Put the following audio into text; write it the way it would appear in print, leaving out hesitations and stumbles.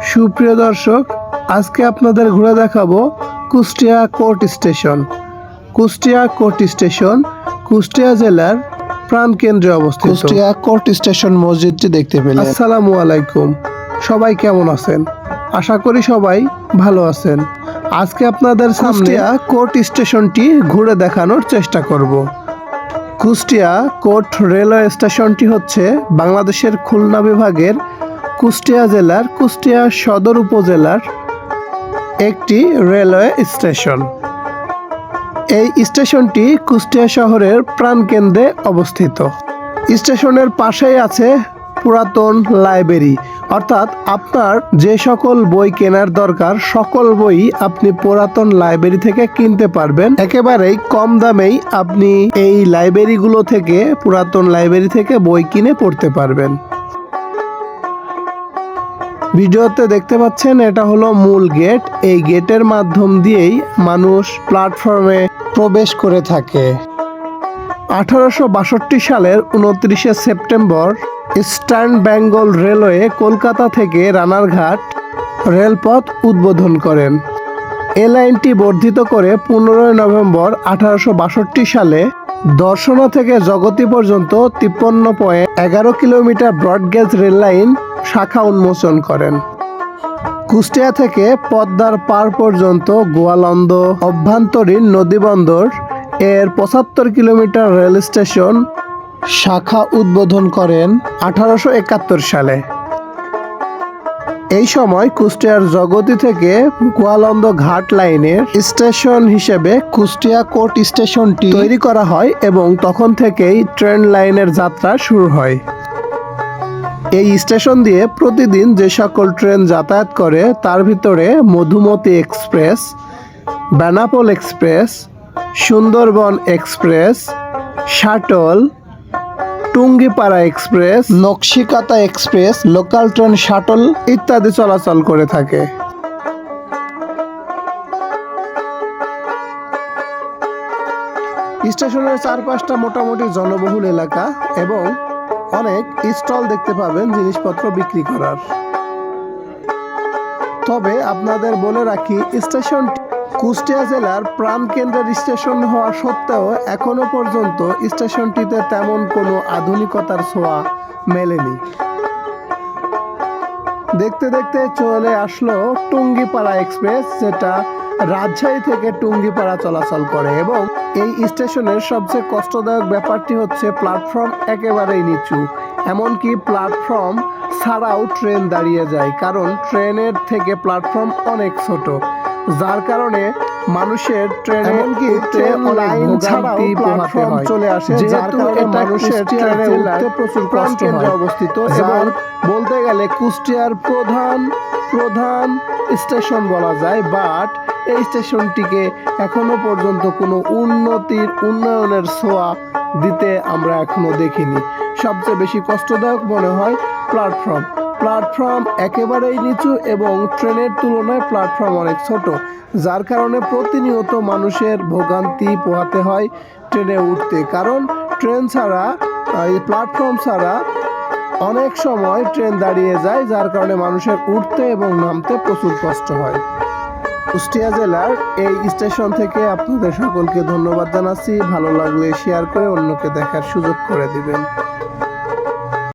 সুপ্রিয় দর্শক, আজকে আপনাদের ঘুরে দেখাবো Kushtia court station. Kushtia court station Kushtia জেলার প্রাণকেন্দ্রে অবস্থিত। কুষ্টিয়া কোর্ট স্টেশন মসজিদটি দেখতে পেলেন। আসসালামু আলাইকুম, সবাই কেমন আছেন? আশা করি সবাই ভালো আছেন। আজকে আপনাদের সামনে কোর্ট স্টেশনটি ঘুরে দেখানোর চেষ্টা করব। কুষ্টিয়া কোর্ট রেলওয়ে স্টেশনটি হচ্ছে বাংলাদেশের খুলনা বিভাগের কুষ্টিয়া জেলার কুষ্টিয়া সদর উপজেলার একটি রেলওয়ে স্টেশন। এই স্টেশনটি কুষ্টিয়া শহরের প্রাণকেন্দ্রে অবস্থিত। স্টেশনের পাশেই আছে পুরাতন লাইব্রেরি, অর্থাৎ আপনার যে সকল বই কেনার দরকার সকল বই আপনি পুরাতন লাইব্রেরি থেকে কিনতে পারবেন। একেবারেই কম দামেই আপনি এই লাইব্রেরিগুলো থেকে, পুরাতন লাইব্রেরি থেকে বই কিনে পড়তে পারবেন। ভিডিওতে দেখতে পাচ্ছেন এটা হলো মূল গেট। এই গেটের মাধ্যম দিয়েই মানুষ প্ল্যাটফর্মে প্রবেশ করে থাকে। 1862 সালের 29শে September eastern Bengal railway Kolkata থেকে রানারঘাট রেলপথ উদ্বোধন করেন। এই লাইনটি বর্ধিত করে 15 নভেম্বর 1862 সালে দর্শনা থেকে জগতী পর্যন্ত 53.11 কিলোমিটার ব্রডগেজ রেল লাইন শাখা উন্মোচন করেন। কুষ্টিয়া থেকে পদ্মার পার পর্যন্ত গোয়ালন্দ অভ্যন্তরীণ নদীবন্দর এর 75 কিলোমিটার রেল স্টেশন শাখা উদ্বোধন করেন 1871 সালে। এই সময় কুষ্টিয়ার জগতী থেকে গোয়ালন্দ ঘাট লাইনের স্টেশন হিসেবে কুষ্টিয়া কোর্ট স্টেশনটি তৈরি করা হয় এবং তখন থেকেই ট্রেন লাইনের যাত্রা শুরু হয়। এই স্টেশন দিয়ে প্রতিদিন যে সকল ট্রেন যাতায়াত করে তার ভিতরে Madhumati express, Benapole express, Sundarban express, shuttle, Tungipara express, Nakshikantha express, local train shuttle ইত্যাদি চলাচল করে থাকে। স্টেশনের চারপাশটা মোটামুটি জনবহুল এলাকা এবং অনেক স্টল দেখতে পাবেন জিনিসপত্র বিক্রি করার। তবে আপনাদের বলে রাখি, স্টেশনটি কুষ্টিয়া জেলার প্রাণকেন্দ্রের স্টেশন হওয়া সত্ত্বেও এখনো পর্যন্ত স্টেশনটিতে তেমন কোনো আধুনিকতার ছোঁয়া মেলেনি। দেখতে দেখতে চলে আসলো টুঙ্গিপাড়া এক্সপ্রেস, যেটা রাজশাহী থেকে টুঙ্গিপাড়া চলাচল করে। এবং এই স্টেশনের সবচেয়ে কষ্টদায়ক ব্যাপারটি হচ্ছে প্ল্যাটফর্ম একেবারেই নিচু, এমনকি প্ল্যাটফর্ম ছাড়াও ট্রেন দাঁড়িয়ে যায়, কারণ ট্রেনের থেকে প্ল্যাটফর্ম অনেক ছোট, যার কারণে মানুষের ট্রেনে এমনকি ট্রেন লাইন ছাড়াও প্ল্যাটফর্ম চলে আসে, যার কারণে মানুষের ট্রেনে উঠতে প্রচুর কষ্ট হয়। অবস্থিত এবং বলতে গেলে কুষ্টিয়ার প্রধান স্টেশন বলা যায়, বাট এই স্টেশনটিকে এখনো পর্যন্ত কোনো উন্নয়নের ছোঁয়া দিতে আমরা এখনো দেখিনি। সবচেয়ে বেশি কষ্টদায়ক মনে হয় প্ল্যাটফর্ম একেবারেই নিচু এবং ট্রেনের তুলনায় প্ল্যাটফর্ম অনেক ছোট, যার কারণে প্রতিনিয়ত মানুষের ভোগান্তি পোহাতে হয় ট্রেনে উঠতে। কারণ ট্রেন ছাড়া, প্ল্যাটফর্ম ছাড়া অনেক সময় ট্রেন দাঁড়িয়ে যায়, যার কারণে মানুষের উঠতে এবং নামতে প্রচুর কষ্ট হয়। কুষ্টিয়া জেলার এই স্টেশন থেকে আপনাদের সকলকে ধন্যবাদ জানাচ্ছি। ভালো লাগলে শেয়ার করে অন্যকে দেখার সুযোগ করে দিবেন।